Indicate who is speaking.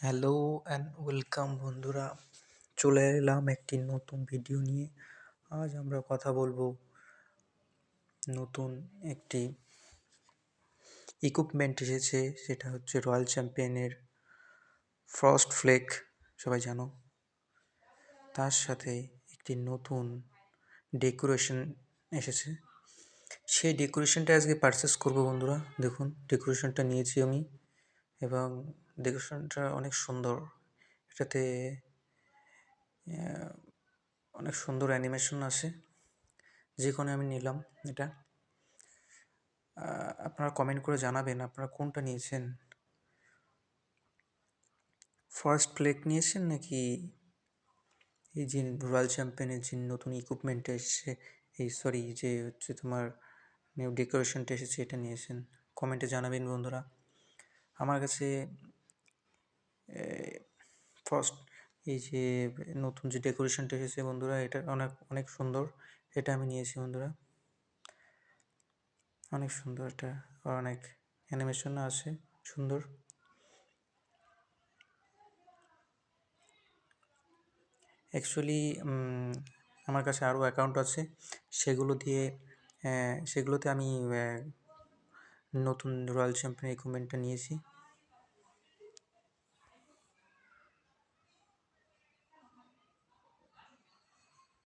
Speaker 1: Hello and welcome বন্ধুরা, চলে এলাম একটি নতুন ভিডিও নিয়ে। আজ আমরা কথা বলবো নতুন একটি ইকুইপমেন্ট এসেছে, সেটা হচ্ছে রয়্যাল চ্যাম্পিয়নের ফ্রস্ট ফ্লেক, সবাই জানো। তার সাথে একটি নতুন ডেকোরেশন এসেছে, সেই ডেকোরেশনটা আজকে পারচেস করবো বন্ধুরা। দেখুন, ডেকোরেশনটা নিয়েছি আমি এবং ডেকোরেশনটা অনেক সুন্দর। এটাতে অনেক সুন্দর অ্যানিমেশন আছে, যে কোনো আমি নিলাম এটা। আপনারা কমেন্ট করে জানাবেন আপনারা কোনটা নিয়েছেন, ফার্স্ট প্লেক নিয়েছেন নাকি এই যে রয়্যাল চ্যাম্পিয়নের যে নতুন ইকুইপমেন্টটা এসেছে, যে হচ্ছে তোমার নিউ ডেকোরেশনটা এসেছে, এটা নিয়েছেন। কমেন্টে জানাবেন বন্ধুরা। আমার কাছে ফার্স্ট এই যে নতুন যে ডেকোরেশনটা এসেছে বন্ধুরা, এটা অনেক অনেক সুন্দর। এটা আমি নিয়েছি বন্ধুরা, অনেক সুন্দর। এটা অনেক অ্যানিমেশন আছে, সুন্দর। অ্যাকচুয়ালি আমার কাছে আরও অ্যাকাউন্ট আছে, সেগুলোতে আমি নতুন রয়্যাল চ্যাম্পিয়ন ইকুইপমেন্টটা নিয়েছি।